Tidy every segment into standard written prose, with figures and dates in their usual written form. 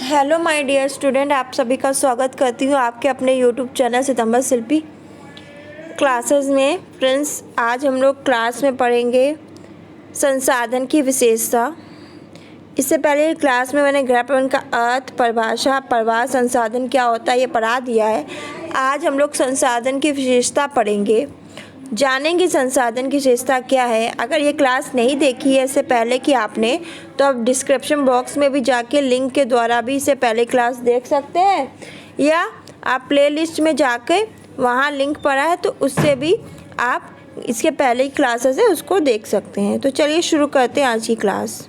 Hello my dear student, आप सभी का स्वागत करती हूँ आपके अपने यूट्यूब चैनल सितंबर शिल्पी क्लासेस में। फ्रेंड्स, आज हम लोग क्लास में पढ़ेंगे संसाधन की विशेषता। इससे पहले क्लास में मैंने ग्रहण का अर्थ, परिभाषा, प्रवाह, संसाधन क्या होता है ये पढ़ा दिया है। आज हम लोग संसाधन की विशेषता पढ़ेंगे, जानेंगे संसाधन की विशेषता क्या है। अगर ये क्लास नहीं देखी है इससे पहले कि आपने, तो आप डिस्क्रिप्शन बॉक्स में भी जाके लिंक के द्वारा भी इससे पहले क्लास देख सकते हैं, या आप प्लेलिस्ट में जाके वहाँ लिंक पड़ा है तो उससे भी आप इसके पहले ही क्लासेस है उसको देख सकते हैं। तो चलिए शुरू करते हैं आज की क्लास।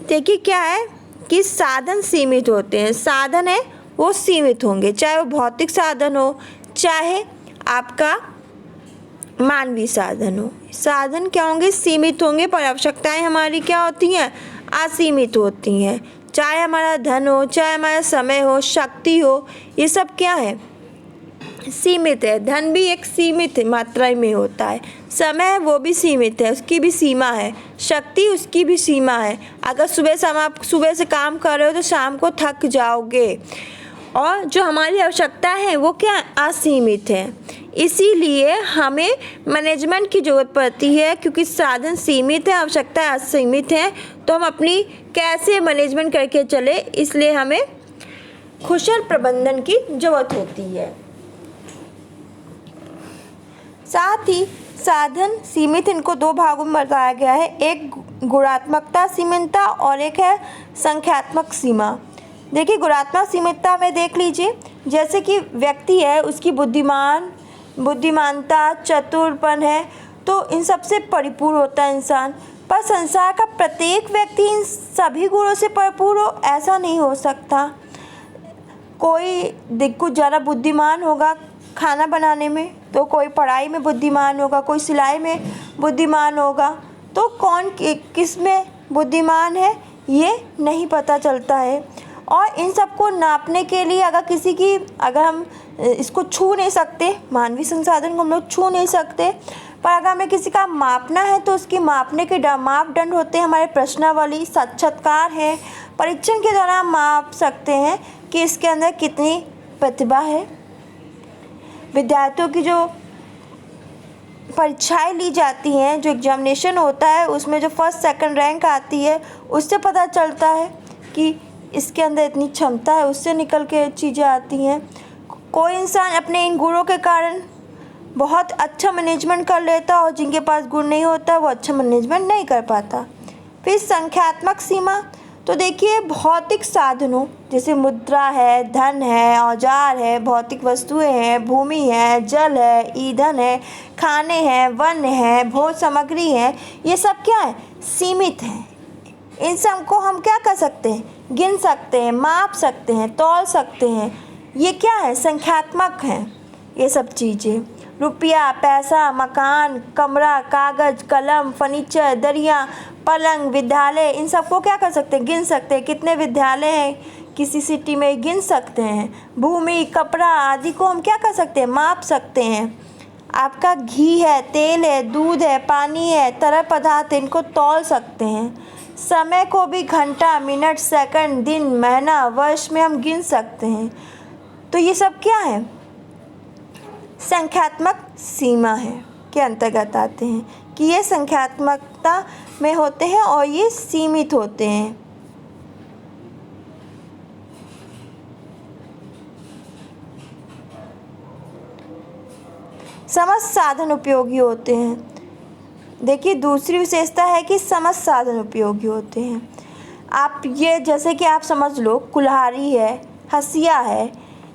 देखिए क्या है कि साधन सीमित होते हैं। साधन है वो सीमित होंगे, चाहे वो भौतिक साधन हो चाहे आपका मानवीय साधन हो। साधन क्या होंगे? सीमित होंगे, पर आवश्यकताएं हमारी क्या होती हैं? असीमित होती हैं। चाहे हमारा धन हो, चाहे हमारा समय हो, शक्ति हो, ये सब क्या है? सीमित है। धन भी एक सीमित मात्रा में होता है, समय है वो भी सीमित है, उसकी भी सीमा है, शक्ति उसकी भी सीमा है। अगर आप सुबह से काम कर रहे हो तो शाम को थक जाओगे, और जो हमारी आवश्यकता है वो क्या? असीमित है। इसीलिए हमें मैनेजमेंट की ज़रूरत पड़ती है, क्योंकि साधन सीमित है, आवश्यकता असीमित है, तो हम अपनी कैसे मैनेजमेंट करके चले, इसलिए हमें कुशल प्रबंधन की ज़रूरत होती है। साथ ही साधन सीमित, इनको दो भागों में बताया गया है, एक गुणात्मकता सीमितता और एक है संख्यात्मक सीमा। देखिए गुणात्मक सीमितता में देख लीजिए, जैसे कि व्यक्ति है उसकी बुद्धिमानता, चतुरपन है, तो इन सबसे परिपूर्ण होता है इंसान। पर संसार का प्रत्येक व्यक्ति इन सभी गुणों से परिपूर्ण हो ऐसा नहीं हो सकता। कोई कुछ ज़्यादा बुद्धिमान होगा खाना बनाने में, तो कोई पढ़ाई में बुद्धिमान होगा, कोई सिलाई में बुद्धिमान होगा, तो कौन किस में बुद्धिमान है ये नहीं पता चलता है। और इन सबको नापने के लिए अगर हम इसको छू नहीं सकते, मानवीय संसाधन को हम लोग छू नहीं सकते, पर अगर हमें किसी का मापना है तो उसकी मापने के मापदंड होते हैं हमारे प्रश्नावली, साक्षात्कार है, परीक्षण के दौरान हम माप सकते हैं कि इसके अंदर कितनी प्रतिभा है। विद्यार्थियों की जो परीक्षाएं ली जाती हैं, जो एग्जामिनेशन होता है, उसमें जो फर्स्ट सेकंड रैंक आती है, उससे पता चलता है कि इसके अंदर इतनी क्षमता है, उससे निकल के चीज़ें आती हैं। कोई इंसान अपने इन गुणों के कारण बहुत अच्छा मैनेजमेंट कर लेता, और जिनके पास गुण नहीं होता वो अच्छा मैनेजमेंट नहीं कर पाता। फिर संख्यात्मक सीमा, तो देखिए भौतिक साधनों जैसे मुद्रा है, धन है, औजार है, भौतिक वस्तुएं हैं, भूमि है, जल है, ईंधन है, खाने हैं, वन है, भोज्य सामग्री है, ये सब क्या है? सीमित है। इन सब को हम क्या कर सकते हैं? गिन सकते हैं, माप सकते हैं, तौल सकते हैं। ये क्या है? संख्यात्मक है ये सब चीज़ें। रुपया, पैसा, मकान, कमरा, कागज़, कलम, फर्नीचर, दरिया, पलंग, विद्यालय, इन सबको क्या कर सकते हैं? गिन सकते हैं। कितने विद्यालय हैं किसी सिटी में, गिन सकते हैं। भूमि, कपड़ा आदि को हम क्या कर सकते हैं? माप सकते हैं। आपका घी है, तेल है, दूध है, पानी है, तरल पदार्थ है, इनको तौल सकते हैं। समय को भी घंटा, मिनट, सेकंड, दिन, महीना, वर्ष में हम गिन सकते हैं। तो ये सब क्या है? संख्यात्मक सीमा है के अंतर्गत आते हैं, कि ये संख्यात्मकता में होते हैं और ये सीमित होते हैं। समस्त साधन उपयोगी होते हैं। देखिए दूसरी विशेषता है कि समस्त साधन उपयोगी होते हैं। आप ये जैसे कि आप समझ लो, कुल्हाड़ी है, हंसिया है,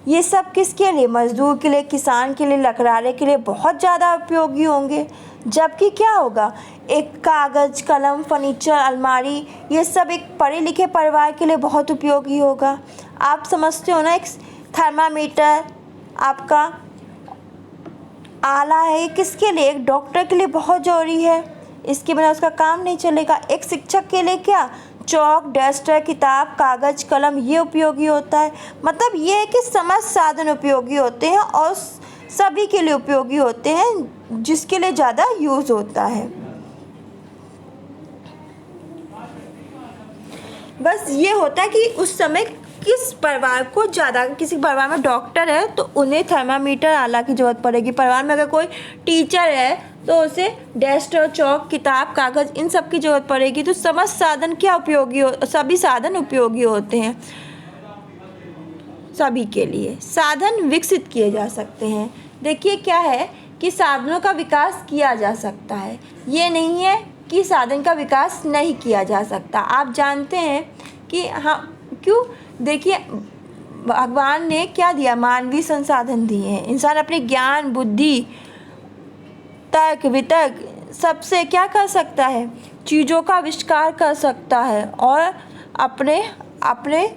ये सब किसके लिए? मजदूर के लिए, किसान के लिए, लकड़हारे के लिए बहुत ज़्यादा उपयोगी होंगे। जबकि क्या होगा? एक कागज़, कलम, फर्नीचर, अलमारी, ये सब एक पढ़े लिखे परिवार के लिए बहुत उपयोगी होगा। आप समझते हो ना, एक थर्मामीटर, आपका आला है, ये किसके लिए? एक डॉक्टर के लिए बहुत ज़रूरी है, इसके बिना उसका काम नहीं चलेगा। एक शिक्षक के लिए क्या? चौक, डस्टर, किताब, कागज़, कलम, ये उपयोगी होता है। मतलब ये है कि समस्त साधन उपयोगी होते हैं और सभी के लिए उपयोगी होते हैं जिसके लिए ज़्यादा यूज़ होता है। बस ये होता है कि उस समय किस परिवार को ज़्यादा, किसी परिवार में डॉक्टर है तो उन्हें थर्मामीटर आला की ज़रूरत पड़ेगी, परिवार में अगर कोई टीचर है तो उसे डेस्क और चौक, किताब, कागज़, इन सब की ज़रूरत पड़ेगी। तो समस्त साधन क्या उपयोगी सभी साधन उपयोगी होते हैं सभी के लिए। साधन विकसित किए जा सकते हैं। देखिए क्या है कि साधनों का विकास किया जा सकता है, ये नहीं है कि साधन का विकास नहीं किया जा सकता। आप जानते हैं कि हाँ, क्यों? देखिए भगवान ने क्या दिया, मानवीय संसाधन दिए हैं। इंसान अपने ज्ञान, बुद्धि, तर्क, वितर्क सबसे क्या कर सकता है, चीज़ों का आविष्कार कर सकता है और अपने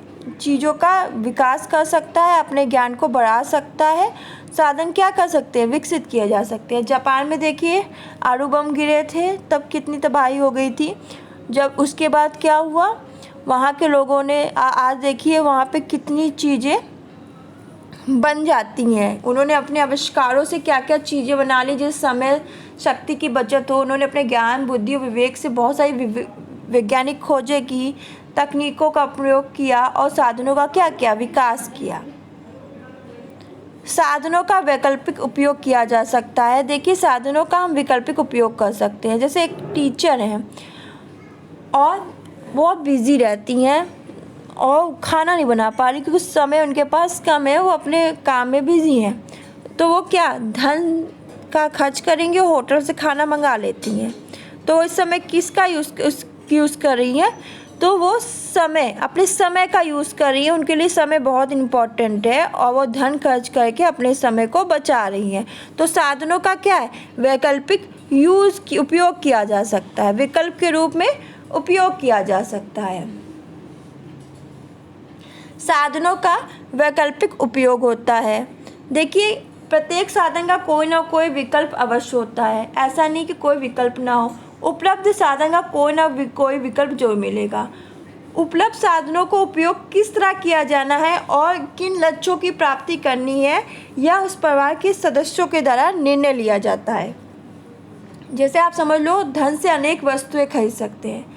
चीज़ों का विकास कर सकता है, अपने ज्ञान को बढ़ा सकता है। साधन क्या कर सकते हैं, विकसित किए जा सकते हैं। जापान में देखिए अणु बम गिरे थे तब कितनी तबाही हो गई थी। जब उसके बाद क्या हुआ, वहाँ के लोगों ने आज देखिए वहाँ पे कितनी चीज़ें बन जाती हैं। उन्होंने अपने आविष्कारों से क्या क्या चीज़ें बना ली, जिस समय शक्ति की बचत हो। उन्होंने अपने ज्ञान, बुद्धि और विवेक से बहुत सारी वैज्ञानिक खोजें की, तकनीकों का प्रयोग किया और साधनों का क्या किया, विकास किया। साधनों का वैकल्पिक उपयोग किया जा सकता है। देखिए साधनों का हम वैकल्पिक उपयोग कर सकते हैं। जैसे एक टीचर हैं और वो बिज़ी रहती हैं और खाना नहीं बना पा रही क्योंकि समय उनके पास कम है, वो अपने काम में बिज़ी हैं, तो वो क्या धन का खर्च करेंगे, होटल से खाना मंगा लेती हैं। तो इस समय किसका यूज़ कर रही हैं, तो वो अपने समय का यूज़ कर रही है। उनके लिए समय बहुत इम्पोर्टेंट है और वो धन खर्च करके अपने समय को बचा रही हैं। तो साधनों का क्या है, वैकल्पिक उपयोग किया जा सकता है, विकल्प के रूप में उपयोग किया जा सकता है। साधनों का वैकल्पिक उपयोग होता है। देखिए प्रत्येक साधन का कोई ना कोई विकल्प अवश्य होता है, ऐसा नहीं कि कोई विकल्प ना हो। उपलब्ध साधन का कोई ना कोई विकल्प जरूर मिलेगा। उपलब्ध साधनों को उपयोग किस तरह किया जाना है और किन लक्ष्यों की प्राप्ति करनी है, यह उस परिवार के सदस्यों के द्वारा निर्णय लिया जाता है। जैसे आप समझ लो, धन से अनेक वस्तुएं खरीद सकते हैं,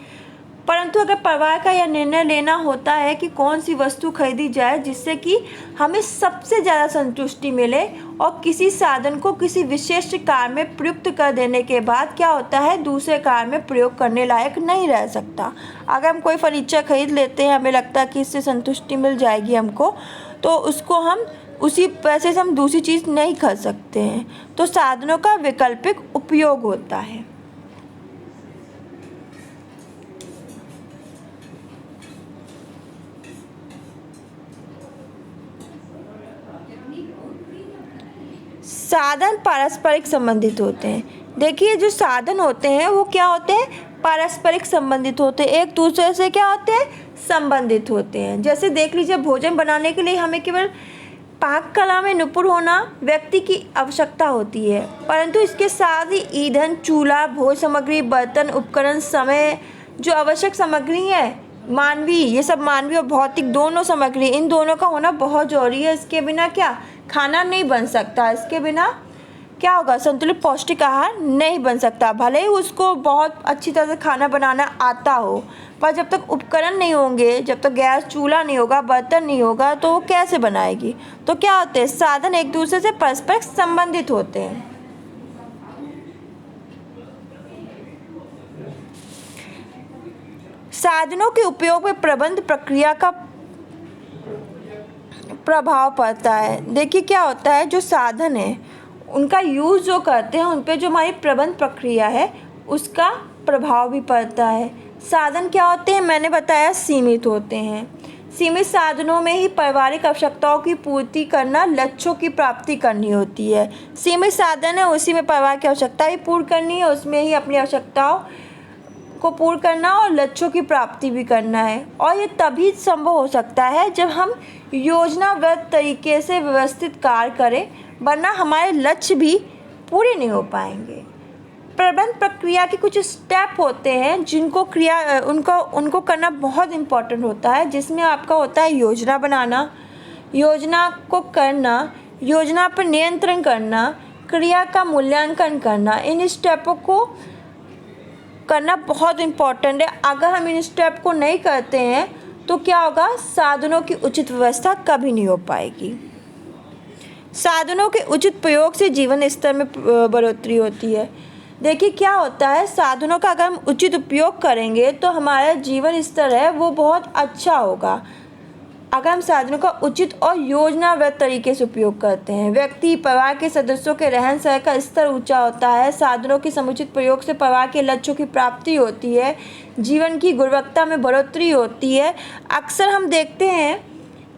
परंतु अगर परिवार का यह निर्णय लेना होता है कि कौन सी वस्तु खरीदी जाए जिससे कि हमें सबसे ज़्यादा संतुष्टि मिले और किसी साधन को किसी विशेष कार्य में प्रयुक्त कर देने के बाद क्या होता है, दूसरे कार्य में प्रयोग करने लायक नहीं रह सकता। अगर हम कोई फर्नीचर खरीद लेते हैं, हमें लगता है कि इससे संतुष्टि मिल जाएगी हमको, तो उसको हम उसी पैसे से हम दूसरी चीज़ नहीं खरीद सकते हैं। तो साधनों का वैकल्पिक उपयोग होता है। साधन पारस्परिक संबंधित होते हैं। देखिए जो साधन होते हैं वो क्या होते हैं, पारस्परिक संबंधित होते हैं, एक दूसरे से क्या होते हैं, संबंधित होते हैं। जैसे देख लीजिए, भोजन बनाने के लिए हमें केवल पाक कला में निपुण होना व्यक्ति की आवश्यकता होती है, परंतु इसके साथ ही ईंधन, चूल्हा, भोजन सामग्री, बर्तन, उपकरण, समय, जो आवश्यक सामग्री है मानवीय, ये सब मानवीय और भौतिक दोनों सामग्री, इन दोनों का होना बहुत जरूरी है। इसके बिना क्या खाना नहीं बन सकता, इसके बिना क्या होगा, संतुलित पौष्टिक आहार नहीं बन सकता। भले ही उसको बहुत अच्छी तरह से खाना बनाना आता हो, पर जब तक उपकरण नहीं होंगे, जब तक गैस चूल्हा नहीं होगा, बर्तन नहीं होगा, तो वो कैसे बनाएगी। तो क्या होते हैं, साधन एक दूसरे से परस्पर संबंधित होते हैं। साधनों के उपयोग में प्रबंध प्रक्रिया का प्रभाव पड़ता है। देखिए क्या होता है, जो साधन है उनका यूज़ जो करते हैं उन पे जो हमारी प्रबंध प्रक्रिया है उसका प्रभाव भी पड़ता है। साधन क्या होते हैं, मैंने बताया सीमित होते हैं। सीमित साधनों में ही पारिवारिक आवश्यकताओं की पूर्ति करना, लक्ष्यों की प्राप्ति करनी होती है। सीमित साधन है, उसी में परिवार की आवश्यकता भी पूर्ण करनी है, उसमें ही अपनी आवश्यकताओं को पूर्ण करना और लक्ष्यों की प्राप्ति भी करना है। और ये तभी संभव हो सकता है जब हम योजनाबद्ध तरीके से व्यवस्थित कार्य करें, वरना हमारे लक्ष्य भी पूरे नहीं हो पाएंगे। प्रबंध प्रक्रिया के कुछ स्टेप होते हैं जिनको उनको करना बहुत इम्पोर्टेंट होता है, जिसमें आपका होता है योजना बनाना, योजना को करना, योजना पर नियंत्रण करना, क्रिया का मूल्यांकन करना, इन स्टेपों को करना बहुत इम्पोर्टेंट है। अगर हम इन स्टेप को नहीं करते हैं तो क्या होगा, साधनों की उचित व्यवस्था कभी नहीं हो पाएगी। साधनों के उचित प्रयोग से जीवन स्तर में बढ़ोतरी होती है। देखिए क्या होता है, साधनों का अगर हम उचित उपयोग करेंगे तो हमारा जीवन स्तर है वो बहुत अच्छा होगा। अगर हम साधनों का उचित और योजनाबद्ध तरीके से उपयोग करते हैं, व्यक्ति परिवार के सदस्यों के रहन सहन का स्तर ऊंचा होता है। साधनों के समुचित प्रयोग से परिवार के लक्ष्यों की प्राप्ति होती है, जीवन की गुणवत्ता में बढ़ोतरी होती है। अक्सर हम देखते हैं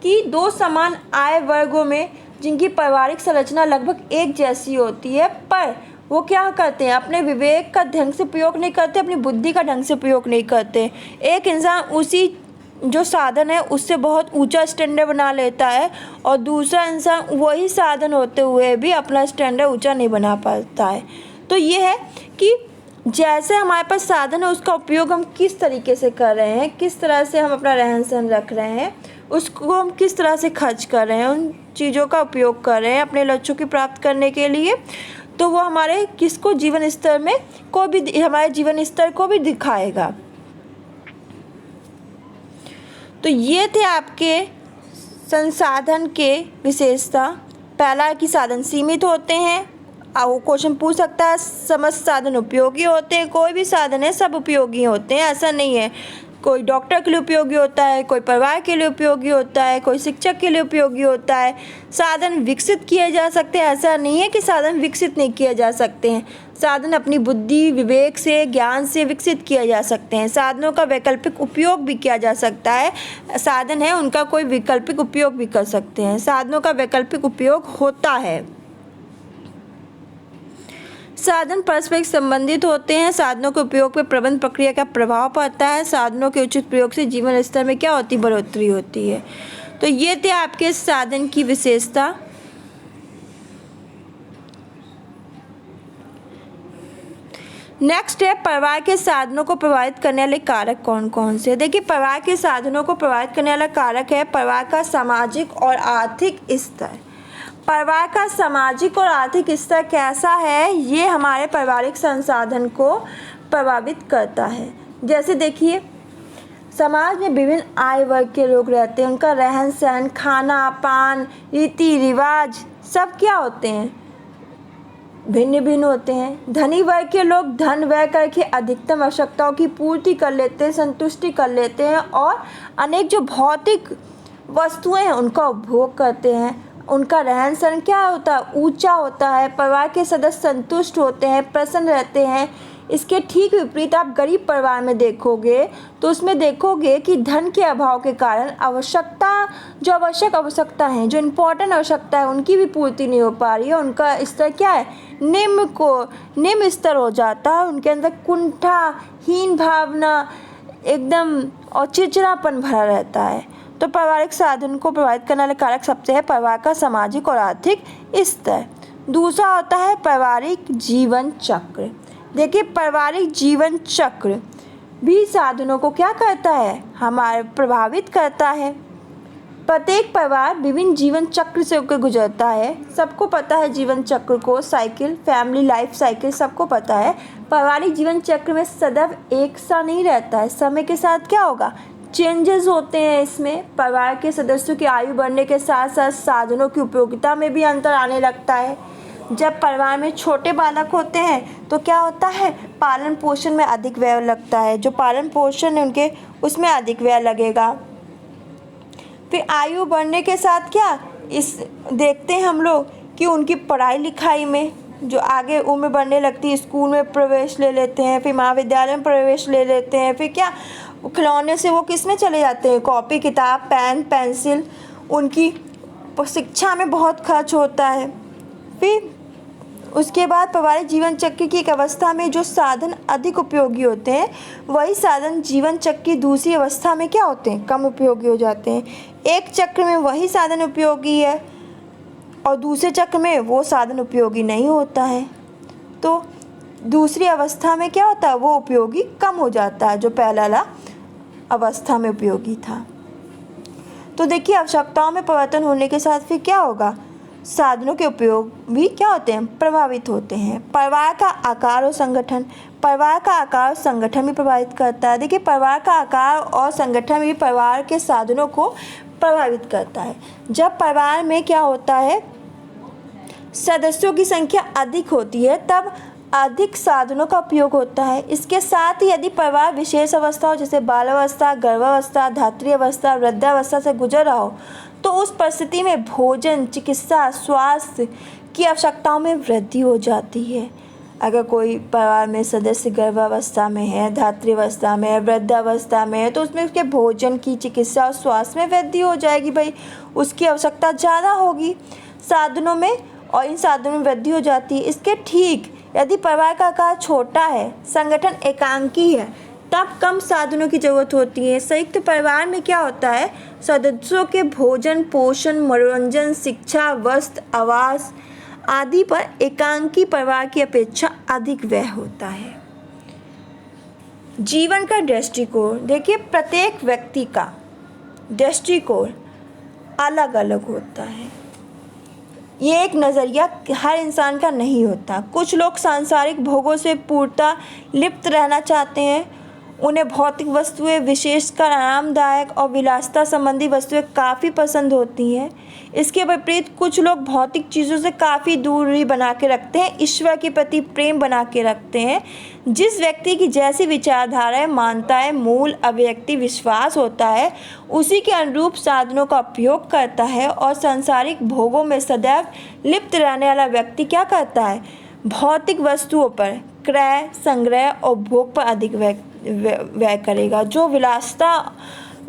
कि दो समान आय वर्गों में जिनकी पारिवारिक संरचना लगभग एक जैसी होती है, पर वो क्या करते हैं, अपने विवेक का ढंग से प्रयोग नहीं करते, अपनी बुद्धि का ढंग से प्रयोग नहीं करते। एक इंसान उसी जो साधन है उससे बहुत ऊंचा स्टैंडर्ड बना लेता है और दूसरा इंसान वही साधन होते हुए भी अपना स्टैंडर्ड ऊंचा नहीं बना पाता है। तो ये है कि जैसे हमारे पास साधन है उसका उपयोग हम किस तरीके से कर रहे हैं, किस तरह से हम अपना रहन सहन रख रहे हैं, उसको हम किस तरह से खर्च कर रहे हैं, उन चीज़ों का उपयोग कर रहे हैं अपने लक्ष्यों की प्राप्त करने के लिए, तो वो हमारे किसको जीवन स्तर में को भी हमारे जीवन स्तर को भी दिखाएगा। तो ये थे आपके संसाधन के विशेषता। पहला है कि साधन सीमित होते हैं। वो क्वेश्चन पूछ सकता है समस्त साधन उपयोगी होते हैं। कोई भी साधन है सब उपयोगी होते हैं, ऐसा नहीं है। कोई डॉक्टर के लिए उपयोगी होता है, कोई परिवार के लिए उपयोगी होता है, कोई शिक्षक के लिए उपयोगी होता है। साधन विकसित किए जा सकते हैं, ऐसा नहीं है कि साधन विकसित नहीं किए जा सकते हैं। साधन अपनी बुद्धि विवेक से ज्ञान से विकसित किए जा सकते हैं। साधनों का वैकल्पिक उपयोग भी किया जा सकता है। साधन है उनका कोई वैकल्पिक उपयोग भी कर सकते हैं। साधनों का वैकल्पिक उपयोग होता है। साधन परस्पर संबंधित होते हैं। साधनों के उपयोग पर प्रबंध प्रक्रिया का प्रभाव पड़ता है। साधनों के उचित प्रयोग से जीवन स्तर में क्या होती, बढ़ोतरी होती है। तो ये थे आपके साधन की विशेषता। नेक्स्ट है परिवार के साधनों को प्रभावित करने वाले कारक कौन कौन से। देखिए परिवार के साधनों को प्रभावित करने वाला कारक है परिवार का सामाजिक और आर्थिक स्तर। परिवार का सामाजिक और आर्थिक स्तर कैसा है ये हमारे पारिवारिक संसाधन को प्रभावित करता है। जैसे देखिए समाज में विभिन्न आय वर्ग के लोग रहते हैं, उनका रहन सहन खाना पान रीति रिवाज सब क्या होते हैं, भिन्न भिन्न होते हैं। धनी वर्ग के लोग धन व्यय करके अधिकतम आवश्यकताओं की पूर्ति कर लेते हैं, संतुष्टि कर लेते हैं और अनेक जो भौतिक वस्तुएं हैं उनका उपभोग करते हैं। उनका रहन सहन क्या होता है, ऊंचा होता है। परिवार के सदस्य संतुष्ट होते हैं, प्रसन्न रहते हैं। इसके ठीक विपरीत आप गरीब परिवार में देखोगे तो उसमें देखोगे कि धन के अभाव के कारण जो आवश्यक आवश्यकता है, जो इम्पोर्टेंट आवश्यकता है उनकी भी पूर्ति नहीं हो पा रही है। उनका स्तर क्या है, निम्न स्तर हो जाता है। उनके अंदर कुंठा हीन भावना एकदम और चिड़चिड़ापन भरा रहता है। तो पारिवारिक साधन को प्रभावित करने वाले कारक सबसे है परिवार का सामाजिक और आर्थिक स्तर। दूसरा होता है पारिवारिक जीवन चक्र। देखिए पारिवारिक जीवन चक्र भी साधनों को क्या करता है, हमारे प्रभावित करता है। प्रत्येक परिवार विभिन्न जीवन चक्र से होकर गुजरता है। सबको पता है जीवन चक्र को, साइकिल फैमिली लाइफ साइकिल सबको पता है। पारिवारिक जीवन चक्र में सदैव एक सा नहीं रहता है, समय के साथ क्या होगा, चेंजेस होते हैं। इसमें परिवार के सदस्यों की आयु बढ़ने के साथ साथ साधनों की उपयोगिता में भी अंतर आने लगता है। जब परिवार में छोटे बालक होते हैं तो क्या होता है, पालन पोषण में अधिक व्यय लगता है। जो पालन पोषण है उनके उसमें अधिक व्यय लगेगा। फिर आयु बढ़ने के साथ क्या इस देखते हैं हम लोग कि उनकी पढ़ाई लिखाई में जो आगे उम्र बढ़ने लगती है, स्कूल में प्रवेश ले लेते हैं, फिर महाविद्यालय में प्रवेश ले लेते हैं, फिर क्या खिलौने से वो किस में चले जाते हैं, कॉपी किताब पेन पेंसिल, उनकी शिक्षा में बहुत खर्च होता है। फिर उसके बाद पारिवारिक जीवन चक्र की एक अवस्था में जो साधन अधिक उपयोगी होते हैं वही साधन जीवन चक्र की दूसरी अवस्था में क्या होते हैं, कम उपयोगी हो जाते हैं। एक चक्र में वही साधन उपयोगी है और दूसरे चक्र में वो साधन उपयोगी नहीं होता है। तो दूसरी अवस्था में क्या होता है, वो उपयोगी कम हो जाता है जो पहला अवस्था में उपयोगी था। तो देखिए आवश्यकताओं में परिवर्तन होने के साथ फिर क्या होगा, साधनों के उपयोग भी क्या होते हैं, प्रभावित होते हैं। परिवार का आकार और संगठन, परिवार का आकार और संगठन भी प्रभावित करता है। देखिए, परिवार का आकार और संगठन भी परिवार के साधनों को प्रभावित करता है। जब परिवार में क्या होता है, सदस्यों की संख्या अधिक होती है, तब अधिक साधनों का उपयोग होता है। इसके साथ ही यदि परिवार विशेष अवस्थाओं जैसे बालावस्था, गर्भावस्था, धात्री अवस्था, वृद्धावस्था से गुजर रहा हो, तो उस परिस्थिति में भोजन, चिकित्सा, स्वास्थ्य की आवश्यकताओं में वृद्धि हो जाती है। अगर कोई परिवार में सदस्य गर्भावस्था में है, धात्री अवस्था में है, वृद्धावस्था में है, तो उसमें उसके भोजन की, चिकित्सा और स्वास्थ्य में वृद्धि हो जाएगी। भाई, उसकी आवश्यकता ज़्यादा होगी साधनों में, और इन साधनों में वृद्धि हो जाती है। इसके ठीक यदि परिवार का आकार छोटा है, संगठन एकांकी है, तब कम साधनों की ज़रूरत होती है। संयुक्त परिवार में क्या होता है, सदस्यों के भोजन, पोषण, मनोरंजन, शिक्षा, वस्त्र, आवास आदि पर एकांकी परिवार की अपेक्षा अधिक व्यय होता है। जीवन का दृष्टिकोण, देखिए प्रत्येक व्यक्ति का दृष्टिकोण अलग अलग होता है। ये एक नज़रिया हर इंसान का नहीं होता। कुछ लोग सांसारिक भोगों से पूर्णतः लिप्त रहना चाहते हैं। उन्हें भौतिक वस्तुएं, विशेषकर आरामदायक और विलासिता संबंधी वस्तुएं काफ़ी पसंद होती हैं। इसके विपरीत कुछ लोग भौतिक चीज़ों से काफ़ी दूरी बना के रखते हैं, ईश्वर के प्रति प्रेम बना के रखते हैं। जिस व्यक्ति की जैसी विचारधाराएं, मान्यताएं, मूल अभिव्यक्ति, विश्वास होता है, उसी के अनुरूप साधनों का उपयोग करता है। और सांसारिक भोगों में सदैव लिप्त रहने वाला व्यक्ति क्या करता है, भौतिक वस्तुओं पर क्रय, संग्रह और भोग पर अधिक व्यय करेगा। जो विलासिता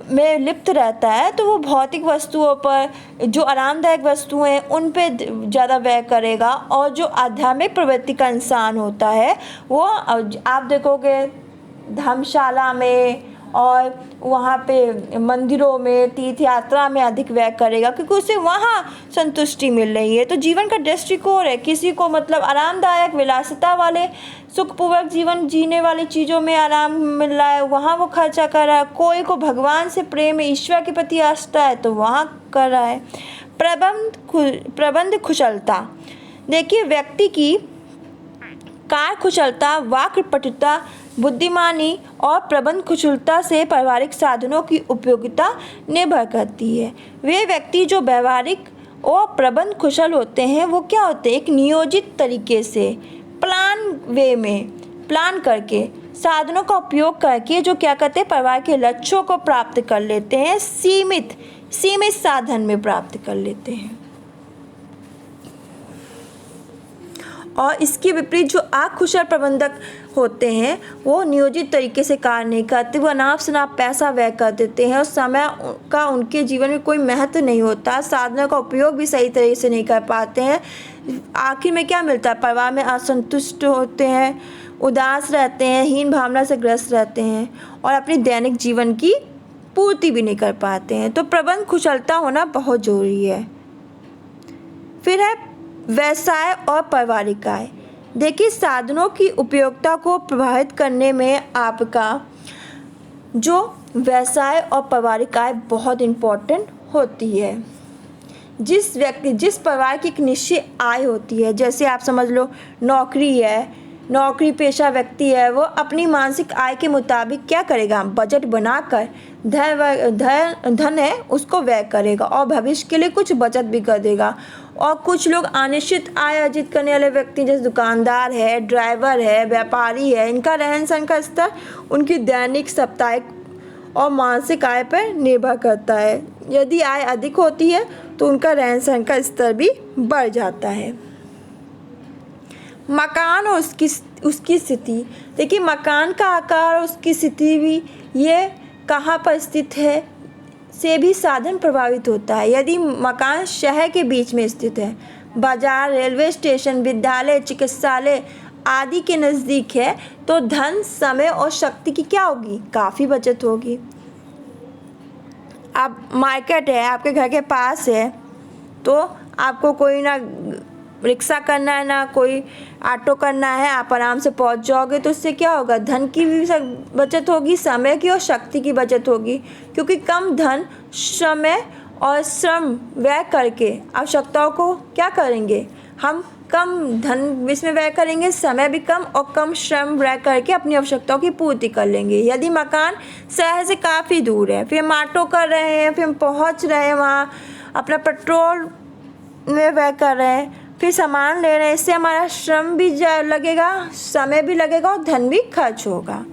में लिप्त रहता है, तो वो भौतिक वस्तुओं पर, जो आरामदायक वस्तुएं हैं, उन पे ज़्यादा व्यय करेगा। और जो आध्यात्मिक प्रवृत्ति का इंसान होता है, वो आप देखोगे धर्मशाला में और वहाँ पे मंदिरों में, तीर्थ यात्रा में अधिक व्यय करेगा, क्योंकि उसे वहाँ संतुष्टि मिल रही है। तो जीवन का दृष्टिकोण है, किसी को मतलब आरामदायक, विलासिता वाले, सुखपूर्वक जीवन जीने वाली चीज़ों में आराम मिल रहा है, वहाँ वो खर्चा कर रहा है। कोई को भगवान से प्रेम, ईश्वर के प्रति आस्था है, तो वहाँ कर रहा है। प्रबंध कुशलता, देखिए व्यक्ति की कार्य कुशलता, वाक्पटुता, बुद्धिमानी और प्रबंध कुशलता से पारिवारिक साधनों की उपयोगिता निर्भर करती है। वे व्यक्ति जो व्यवहारिक और प्रबंध कुशल होते हैं, वो क्या होते हैं, एक नियोजित तरीके से प्लान करके साधनों का उपयोग करके जो क्या करते हैं, परिवार के लक्ष्यों को प्राप्त कर लेते हैं, सीमित साधन में प्राप्त कर लेते हैं। और इसके विपरीत जो अकुशल प्रबंधक होते हैं, वो नियोजित तरीके से कार्य नहीं करते, वो अनाप शनाप पैसा व्यय कर देते हैं और समय का उनके जीवन में कोई महत्व नहीं होता। साधनों का उपयोग भी सही तरीके से नहीं कर पाते हैं। आखिर में क्या मिलता है, परिवार में असंतुष्ट होते हैं, उदास रहते हैं, हीन भावना से ग्रस्त रहते हैं और अपनी दैनिक जीवन की पूर्ति भी नहीं कर पाते हैं। तो प्रबंध कुशलता होना बहुत ज़रूरी है। फिर है व्यवसाय और पारिवारिक आय। देखिए, साधनों की उपयोगिता को प्रभावित करने में आपका जो व्यवसाय और पारिवारिक आय बहुत इम्पोर्टेंट होती है। जिस परिवार की एक निश्चित आय होती है, जैसे आप समझ लो नौकरी पेशा व्यक्ति है, वो अपनी मासिक आय के मुताबिक क्या करेगा, बजट बनाकर धन है उसको व्यय करेगा और भविष्य के लिए कुछ बचत भी कर देगा। और कुछ लोग अनिश्चित आय अर्जित करने वाले व्यक्ति, जैसे दुकानदार है, ड्राइवर है, व्यापारी है, इनका रहन सहन का स्तर उनकी दैनिक, साप्ताहिक और मासिक आय पर निर्भर करता है। यदि आय अधिक होती है तो उनका रहन सहन का स्तर भी बढ़ जाता है। मकान और उसकी स्थिति, देखिए मकान का आकार और उसकी स्थिति भी, ये कहाँ पर स्थित है से भी साधन प्रभावित होता है। यदि मकान शहर के बीच में स्थित है, बाजार, रेलवे स्टेशन, विद्यालय, चिकित्सालय आदि के नज़दीक है, तो धन, समय और शक्ति की क्या होगी, काफ़ी बचत होगी। अब मार्केट है, आपके घर के पास है, तो आपको कोई ना रिक्शा करना है ना कोई ऑटो करना है, आप आराम से पहुंच जाओगे। तो इससे क्या होगा, धन की भी बचत होगी, समय की और शक्ति की बचत होगी, क्योंकि कम धन, समय और श्रम व्यय करके आवश्यकताओं को क्या करेंगे, हम कम धन इसमें व्यय करेंगे, समय भी कम और कम श्रम व्यय करके अपनी आवश्यकताओं की पूर्ति कर लेंगे। यदि मकान शहर से काफ़ी दूर है, फिर हम ऑटो कर रहे हैं, फिर हम पहुंच रहे हैं वहाँ, अपना पेट्रोल में व्यय कर रहे हैं, फिर सामान ले रहे हैं, इससे हमारा श्रम भी लगेगा, समय भी लगेगा और धन भी खर्च होगा।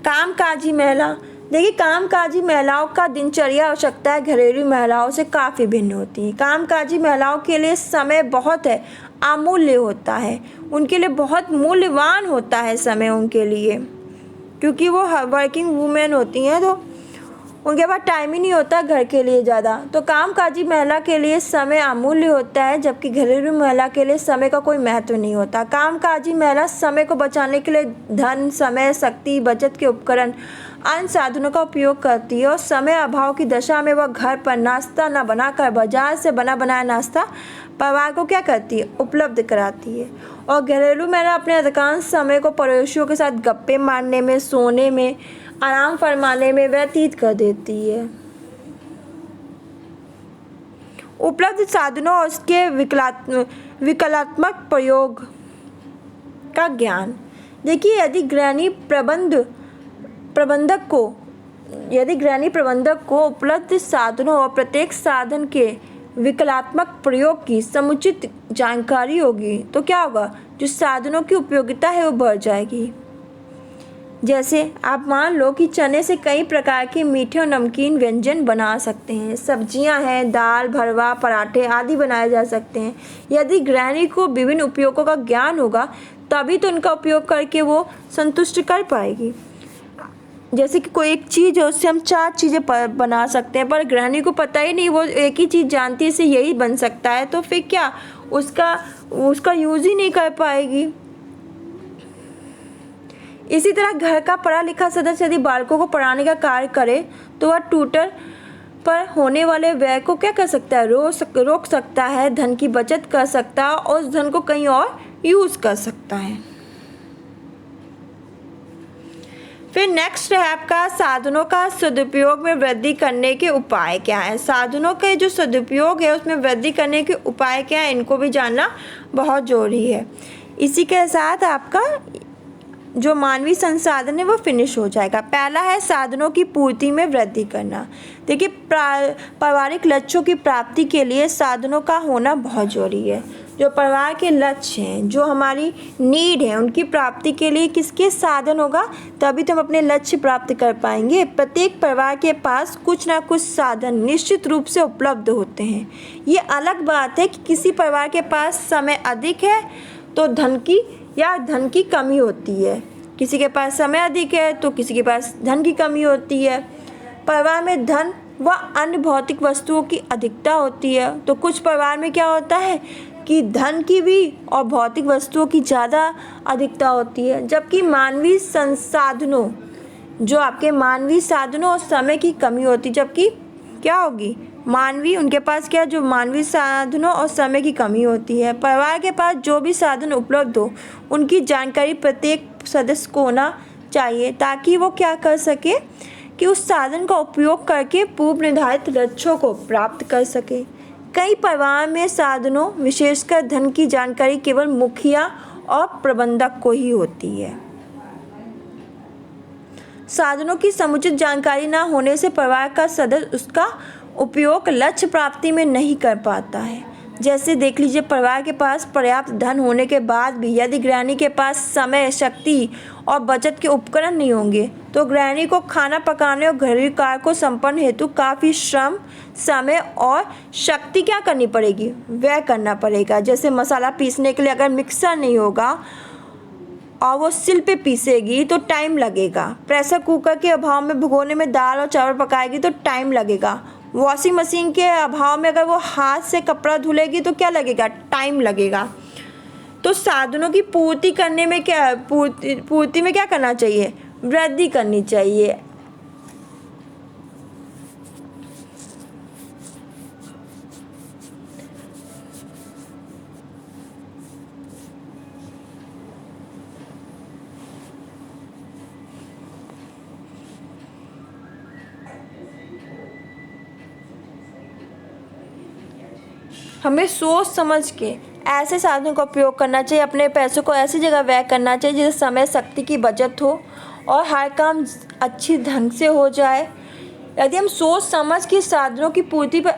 कामकाजी महिला, देखिए कामकाजी महिलाओं का दिनचर्या आवश्यकताएं घरेलू महिलाओं से काफ़ी भिन्न होती हैं। कामकाजी महिलाओं के लिए समय बहुत है अमूल्य होता है, उनके लिए बहुत मूल्यवान होता है समय उनके लिए, क्योंकि वो वर्किंग वूमेन होती हैं, तो उनके पास टाइम ही नहीं होता घर के लिए ज़्यादा। तो कामकाजी महिला के लिए समय अमूल्य होता है, जबकि घरेलू महिला के लिए समय का कोई महत्व नहीं होता। कामकाजी महिला समय को बचाने के लिए धन, समय, शक्ति, बचत के उपकरण, अन्य साधनों का उपयोग करती है और समय अभाव की दशा में वह घर पर नाश्ता न बनाकर बाजार से बना बनाया नाश्ता परिवार को क्या करती है, उपलब्ध कराती है। और घरेलू महिला अपने अधिकांश समय को पड़ोसियों के साथ गप्पे मारने में, सोने में, आराम फरमाने में व्यतीत कर देती है। उपलब्ध साधनों और उसके विकलात्मक प्रयोग का ज्ञान, देखिए यदि गृहिणी प्रबंधक को उपलब्ध साधनों और प्रत्येक साधन के विकलात्मक प्रयोग की समुचित जानकारी होगी तो क्या होगा, जो साधनों की उपयोगिता है वो बढ़ जाएगी। जैसे आप मान लो कि चने से कई प्रकार के मीठे और नमकीन व्यंजन बना सकते हैं, सब्जियां हैं, दाल, भरवा, पराठे आदि बनाए जा सकते हैं। यदि गृहिणी को विभिन्न उपयोगों का ज्ञान होगा तभी तो उनका उपयोग करके वो संतुष्ट कर पाएगी। जैसे कि कोई एक चीज़ है उससे हम 4 चीज़ें बना सकते हैं, पर गृहिणी को पता ही नहीं, वो एक ही चीज़ जानती है इससे यही बन सकता है, तो फिर क्या उसका यूज़ ही नहीं कर पाएगी। इसी तरह घर का पढ़ा लिखा सदस्य यदि बालकों को पढ़ाने का कार्य करे तो वह ट्यूटर पर होने वाले व्यय को क्या कर सकता है, रोक सकता है, धन की बचत कर सकता है और उस धन को कहीं और यूज़ कर सकता है। फिर नेक्स्ट है आपका साधनों का सदुपयोग में वृद्धि करने के उपाय क्या है। साधनों के जो सदुपयोग है उसमें वृद्धि करने के उपाय क्या है, इनको भी जानना बहुत जरूरी है। इसी के साथ आपका जो मानवीय संसाधन है वो फिनिश हो जाएगा। पहला है साधनों की पूर्ति में वृद्धि करना। देखिए पारिवारिक लक्ष्यों की प्राप्ति के लिए साधनों का होना बहुत जरूरी है। जो परिवार के लक्ष्य हैं, जो हमारी नीड है, उनकी प्राप्ति के लिए किसके साधन होगा, तभी तो हम अपने लक्ष्य प्राप्त कर पाएंगे। प्रत्येक परिवार के पास कुछ ना कुछ साधन निश्चित रूप से उपलब्ध होते हैं। ये अलग बात है कि किसी परिवार के पास समय अधिक है तो धन की कमी होती है, किसी के पास समय अधिक है तो किसी के पास धन की कमी होती है। परिवार में धन व अन्य भौतिक वस्तुओं की अधिकता होती है, तो कुछ परिवार में क्या होता है कि धन की भी और भौतिक वस्तुओं की ज़्यादा अधिकता होती है। जबकि मानवीय साधनों और समय की कमी होती है, जबकि क्या होगी, उनके पास क्या, जो मानवीय साधनों और समय की कमी होती है। परिवार के पास जो भी साधन उपलब्ध हो उनकी जानकारी प्रत्येक सदस्य को होना चाहिए, ताकि वो क्या कर सके कि उस साधन का उपयोग करके पूर्व निर्धारित लक्ष्यों को प्राप्त कर सके। कई परिवार में साधनों विशेषकर धन की जानकारी केवल मुखिया और प्रबंधक को ही होती है। साधनों की समुचित जानकारी न होने से परिवार का सदस्य उसका उपयोग लक्ष्य प्राप्ति में नहीं कर पाता है। जैसे देख लीजिए, परिवार के पास पर्याप्त धन होने के बाद भी यदि गृहिणी के पास समय, शक्ति और बचत के उपकरण नहीं होंगे तो गृहिणी को खाना पकाने और घरेलू कार्य को संपन्न हेतु काफ़ी श्रम, समय और शक्ति क्या करनी पड़ेगी, व्यय करना पड़ेगा। जैसे मसाला पीसने के लिए अगर मिक्सर नहीं होगा और वो सिल पे पीसेगी तो टाइम लगेगा। प्रेशर कुकर के अभाव में भगोने में दाल और चावल पकाएगी तो टाइम लगेगा। वॉशिंग मशीन के अभाव में अगर वो हाथ से कपड़ा धुलेगी तो क्या लगेगा, टाइम लगेगा। तो साधनों की पूर्ति करने में पूर्ति में क्या करना चाहिए, वृद्धि करनी चाहिए। हमें सोच समझ के ऐसे साधनों का उपयोग करना चाहिए। अपने पैसों को ऐसी जगह व्यय करना चाहिए जिससे समय शक्ति की बचत हो और हर काम अच्छी ढंग से हो जाए। यदि हम सोच समझ के साधनों की पूर्ति पर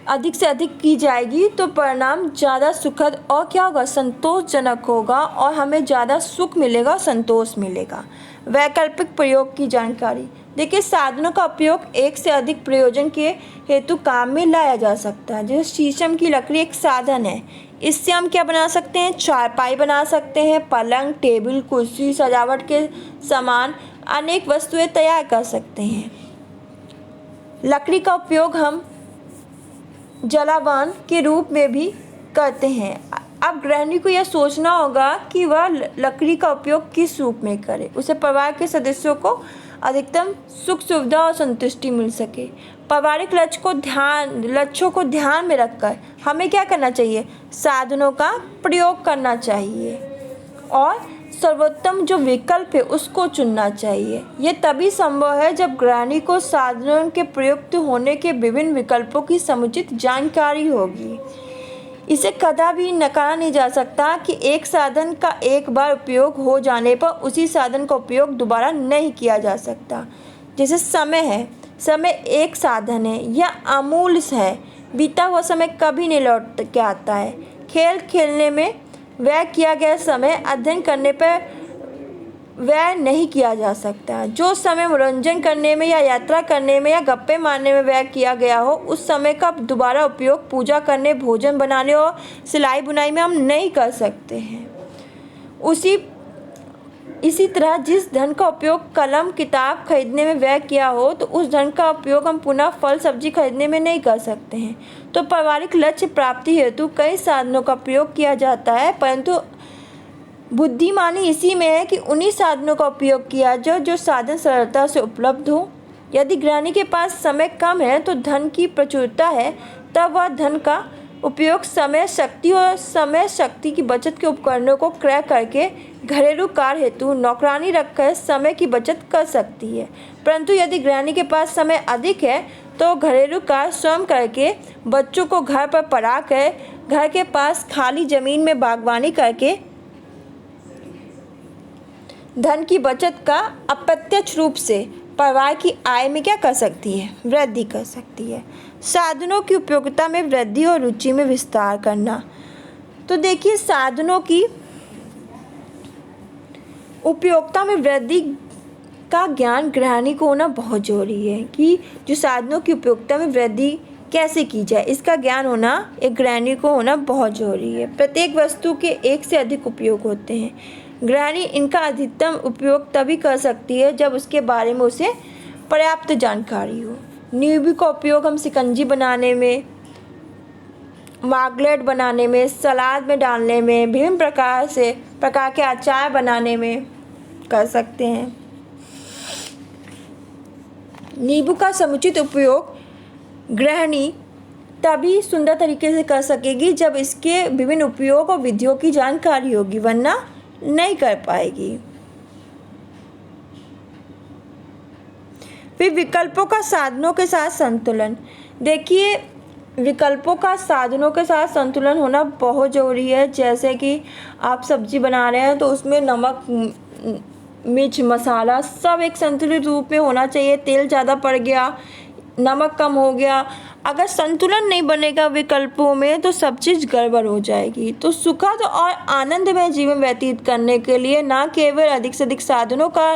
अधिक से अधिक की जाएगी तो परिणाम ज़्यादा सुखद और क्या होगा, संतोषजनक होगा और हमें ज़्यादा सुख मिलेगा, संतोष मिलेगा। वैकल्पिक प्रयोग की जानकारी। देखिए, साधनों का उपयोग एक से अधिक प्रयोजन के हेतु काम में लाया जा सकता है। जैसे शीशम की लकड़ी एक साधन है, इससे हम क्या बना सकते हैं, चारपाई बना सकते हैं, पलंग, टेबल, कुर्सी, सजावट के सामान, अनेक वस्तुएं तैयार कर सकते हैं। लकड़ी का उपयोग हम जलावन के रूप में भी करते हैं। अब गृहिणी को यह सोचना होगा कि वह लकड़ी का उपयोग किस रूप में करे, उसे परिवार के सदस्यों को अधिकतम सुख सुविधा और संतुष्टि मिल सके। पारिवारिक लक्ष्यों को ध्यान में रखकर हमें क्या करना चाहिए, साधनों का प्रयोग करना चाहिए और सर्वोत्तम जो विकल्प है उसको चुनना चाहिए। ये तभी संभव है जब गृहिणी को साधनों के प्रयुक्त होने के विभिन्न विकल्पों की समुचित जानकारी होगी। इसे कदापि नकारा नहीं जा सकता कि एक साधन का एक बार उपयोग हो जाने पर उसी साधन का उपयोग दोबारा नहीं किया जा सकता। जैसे समय है, समय एक साधन है, यह अमूल्य है, बीता हुआ समय कभी नहीं लौट के आता है। खेल खेलने में व्यय किया गया समय अध्ययन करने पर व्यय नहीं किया जा सकता। जो समय मनोरंजन करने में या यात्रा करने में या गप्पे मारने में व्यय किया गया हो, उस समय का दोबारा उपयोग पूजा करने, भोजन बनाने और सिलाई बुनाई में हम नहीं कर सकते हैं। इसी तरह जिस धन का उपयोग कलम किताब खरीदने में व्यय किया हो, तो उस धन का उपयोग हम पुनः फल सब्जी खरीदने में नहीं कर सकते हैं। तो पारिवारिक लक्ष्य प्राप्ति हेतु कई साधनों का प्रयोग किया जाता है, परंतु बुद्धिमानी इसी में है कि उन्हीं साधनों का उपयोग किया जाए जो साधन सरलता से उपलब्ध हो। यदि गृहिणी के पास समय कम है तो धन की प्रचुरता है, तब वह धन का उपयोग समय शक्ति की बचत के उपकरणों को क्रय करके घरेलू कार्य हेतु नौकरानी रखकर समय की बचत कर सकती है। परंतु यदि गृहिणी के पास समय अधिक है तो घरेलू कार्य स्वयं करके, बच्चों को घर पर पढ़ाकर, घर के पास खाली ज़मीन में बागवानी करके धन की बचत का अप्रत्यक्ष रूप से परिवार की आय में क्या कर सकती है, वृद्धि कर सकती है। साधनों की उपयोगिता में वृद्धि और रुचि में विस्तार करना। तो देखिए, साधनों की उपयोगिता में वृद्धि का ज्ञान गृहिणी को होना बहुत जरूरी है कि जो साधनों की उपयोगिता में वृद्धि कैसे की जाए, इसका ज्ञान होना एक गृहिणी को होना बहुत जरूरी है। प्रत्येक वस्तु के एक से अधिक उपयोग होते हैं। गृहिणी इनका अधिकतम उपयोग तभी कर सकती है जब उसके बारे में उसे पर्याप्त जानकारी हो। नींबू का उपयोग हम शिकंजी बनाने में, मार्गलेट बनाने में, सलाद में डालने में, विभिन्न प्रकार के अचार बनाने में कर सकते हैं। नींबू का समुचित उपयोग गृहिणी तभी सुंदर तरीके से कर सकेगी जब इसके विभिन्न उपयोग और विधियों की जानकारी होगी, वरना नहीं कर पाएगी। फिर विकल्पों का साधनों के साथ संतुलन। देखिए, विकल्पों का साधनों के साथ संतुलन होना बहुत ज़रूरी है। जैसे कि आप सब्जी बना रहे हैं तो उसमें नमक, मिर्च, मसाला सब एक संतुलित रूप में होना चाहिए। तेल ज़्यादा पड़ गया, नमक कम हो गया, अगर संतुलन नहीं बनेगा विकल्पों में तो सब चीज़ गड़बड़ हो जाएगी। तो सुखद और आनंदमय जीवन व्यतीत करने के लिए ना केवल अधिक से अधिक साधनों का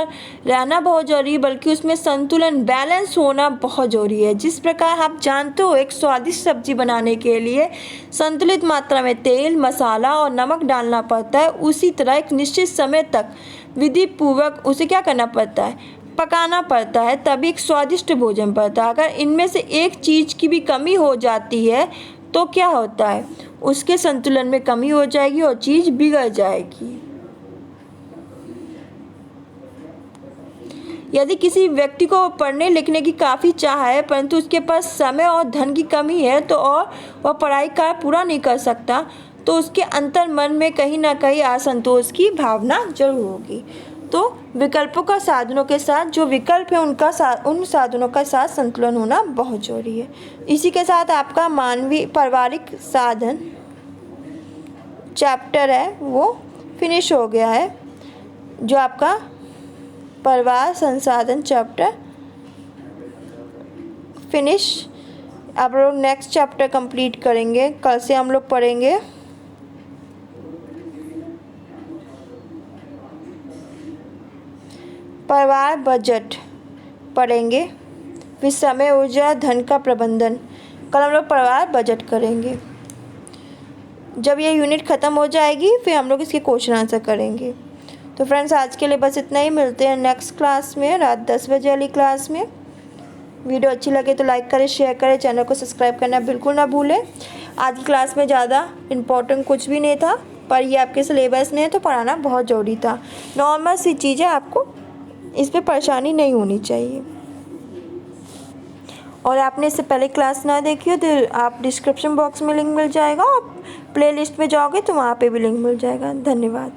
रहना बहुत ज़रूरी, बल्कि उसमें संतुलन, बैलेंस होना बहुत ज़रूरी है। जिस प्रकार आप जानते हो एक स्वादिष्ट सब्जी बनाने के लिए संतुलित मात्रा में तेल, मसाला और नमक डालना पड़ता है, उसी तरह एक निश्चित समय तक विधि पूर्वक उसे क्या करना पड़ता है, पकाना पड़ता है, तभी एक स्वादिष्ट भोजन बनता है। अगर इनमें से एक चीज़ की भी कमी हो जाती है तो क्या होता है, उसके संतुलन में कमी हो जाएगी और चीज़ बिगड़ जाएगी। यदि किसी व्यक्ति को पढ़ने लिखने की काफ़ी चाह है परंतु उसके पास समय और धन की कमी है तो और वह पढ़ाई का पूरा नहीं कर सकता, तो उसके अंतर मन में कहीं ना कहीं असंतोष की भावना जरूर होगी। तो तो विकल्पों का साधनों के साथ जो विकल्प है उन साधनों का साथ संतुलन होना बहुत जरूरी है। इसी के साथ आपका मानवीय पारिवारिक साधन चैप्टर है वो फिनिश हो गया है। जो आपका परिवार संसाधन चैप्टर फिनिश। आप लोग नेक्स्ट चैप्टर कंप्लीट करेंगे। कल से हम लोग पढ़ेंगे परिवार बजट पढ़ेंगे, फिर समय ऊर्जा धन का प्रबंधन। कल हम लोग परिवार बजट करेंगे। जब ये यूनिट ख़त्म हो जाएगी फिर हम लोग इसके क्वेश्चन आंसर करेंगे। तो फ्रेंड्स आज के लिए बस इतना ही। मिलते हैं नेक्स्ट क्लास में रात 10 बजे वाली क्लास में। वीडियो अच्छी लगे तो लाइक करें, शेयर करें, चैनल को सब्सक्राइब करना बिल्कुल ना भूलें। आज की क्लास में ज़्यादा इम्पोर्टेंट कुछ भी नहीं था, पर ये आपके सिलेबस में है तो पढ़ाना बहुत ज़रूरी था। नॉर्मल सी चीज़ें, आपको इस पर परेशानी नहीं होनी चाहिए। और आपने इससे पहले क्लास ना देखी हो तो आप डिस्क्रिप्शन बॉक्स में लिंक मिल जाएगा, और प्लेलिस्ट में जाओगे तो वहाँ पे भी लिंक मिल जाएगा। धन्यवाद।